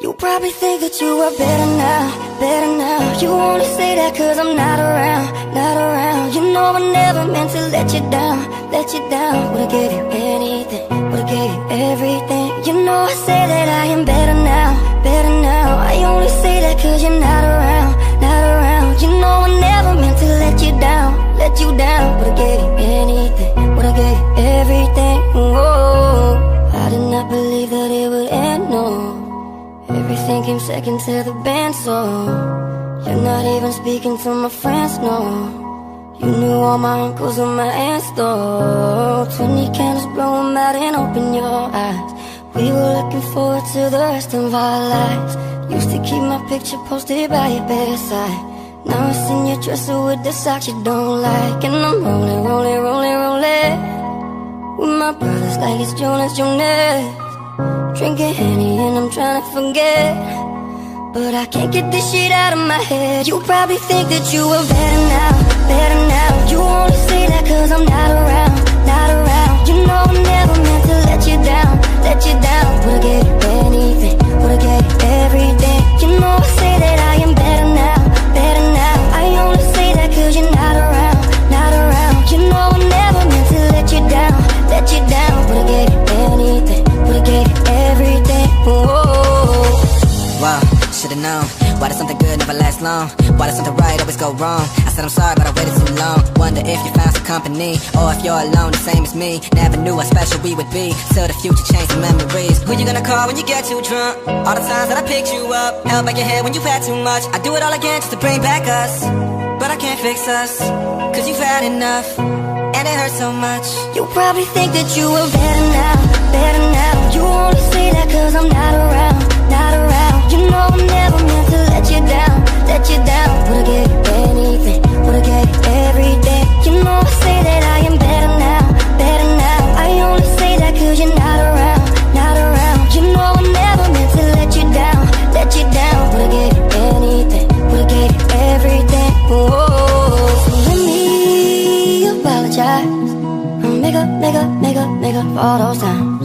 You probably think that you are better now, better now. You only say that cause I'm not around, not around. You know I never meant to let you down, let you down. Would've gave you anything, would've gave you everything. You know I say that I am better now, better now. I only say that cause you're not around, not around. You know I never meant to let you down, let you down. Would've gave you anything, would've gave you everything. Whoa, I did not believe that it would end, no. Everything came second to the band, so you're not even speaking to my friends, no. You knew all my uncles and my aunts, though. 20 candles, blow 'em out and open your eyes. We were looking forward to the rest of our lives. Used to keep my picture posted by your bedside. Now it's in your dresser with the socks you don't like. And I'm rolling, rolling, rolling, rolling with my brothers like it's Jonas, Jonas. Drinking Henny and I'm trying to forget, but I can't get this shit out of my head. You probably think that you are better now, better now. You only say that cause I'm not around, not around. You know I never meant to let you down, let you down. Would've gave you anything, would've gave you everything. You know I say that I am better now, better now. I only say that cause you're not around, not around. You know I never meant to let you down, let you down. Would've gave you anything, would've gave you everything. Whoa. Wow, should've known. Why does something good never last long? Why does something right always go wrong? I said I'm sorry, but I waited too long. Wonder if you found some company, or if you're alone, the same as me. Never knew how special we would be, till the future changed the memories. Who you gonna call when you get too drunk? All the times that I picked you up, held back your head when you had too much. I do it all again just to bring back us, but I can't fix us, cause you've had enough, and it hurts so much. You probably think that you are better now, better now. You only say that cause I'm not around, not around. You know I never meant to let you down, let you down. Would've gave you anything, would've gave you everything. You know I say that I am better now, better now. I only say that cause you're not around, not around. You know I never meant to let you down, let you down. Would've gave you anything, would've gave you everything. Whoa, so let me apologize. Make up for all those times.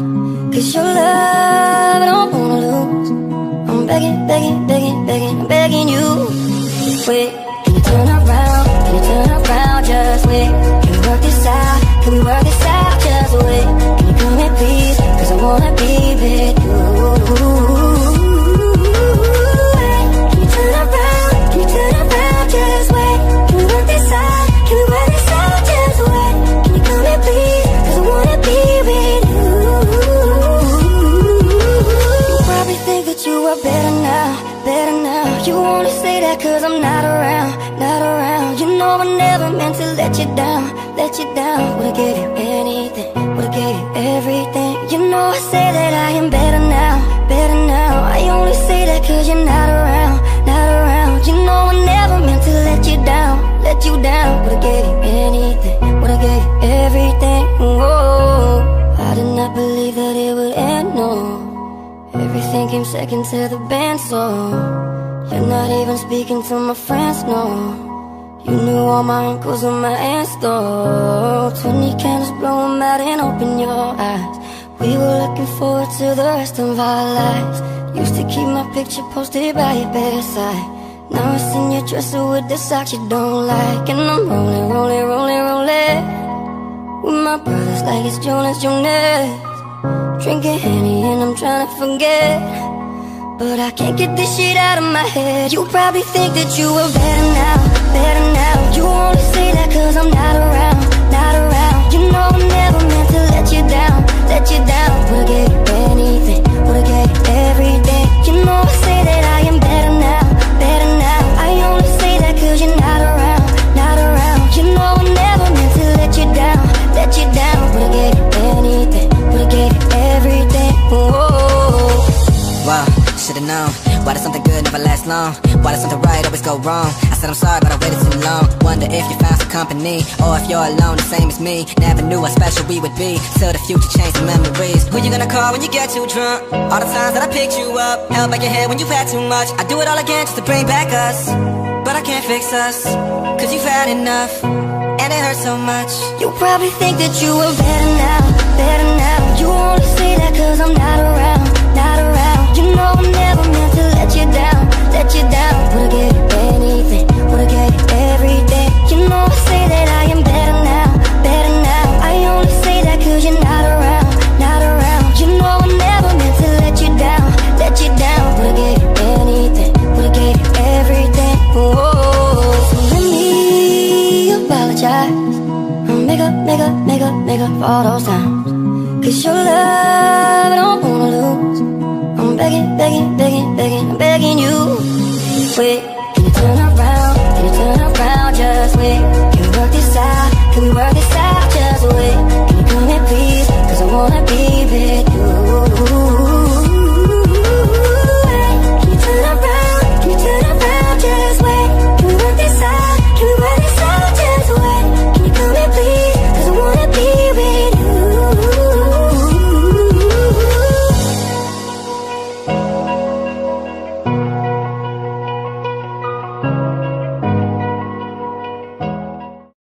Cause your love I don't wanna lose. I'm begging, begging, begging, begging, I'm begging you. Wait, can you turn around? Can you turn around? Just wait. Can we work this out? Can we work this out? Just wait. Can you come in please? Cause I wanna be with you. Can you turn around? Can you turn around? Just wait. Can we work this out? Can we work this out? Just wait. Can you come in please? Cause I wanna be with you. Think that you are better now, better now. You only say that cause I'm not around, not around. You know I never meant to let you down, let you down. Would've gave you anything, would've gave you everything. You know I say that I am better now, better now. I only say that cause you're not around, not around. You know I never meant to let you down, let you down. Would've gave you anything, would've gave you everything. Whoa, I did not believe that it would end, no. Everything came second to the band, so you're not even speaking to my friends, no. You knew all my uncles and my aunts, though. 20 candles, blow 'em out and open your eyes. We were looking forward to the rest of our lives. Used to keep my picture posted by your bedside. Now it's in your dresser with the socks you don't like. And I'm rolling, rolling, rolling, rolling with my brothers like it's Jonas, Jonas. Drinking Henny and I'm trying to forget, but I can't get this shit out of my head. You probably think that you are better now, better now. You only say that cause I'm not around, not around. You know I never meant to let you down, let you down. Would've gave you anything, would've gave you everything. You know I say that I am better now, better now. I only say that cause you're not around, not around. You know I never meant to let you down, let you down. Would've gave you anything, would've gave you everything. Whoa. Wow, should've known. Why does something good never last long? Why does something right always go wrong? I said I'm sorry, but I waited too long. Wonder if you found some company, or if you're alone, the same as me. Never knew how special we would be, till the future changed the memories. Who you gonna call when you get too drunk? All the times that I picked you up, held back your head when you had too much. I do it all again just to bring back us, but I can't fix us, cause you've had enough, and it hurts so much. You probably think that you are better now, better now. You only say that cause I'm not around, not around. You know I never meant of all those times. 'Cause your love I don't wanna lose. I'm begging, begging, begging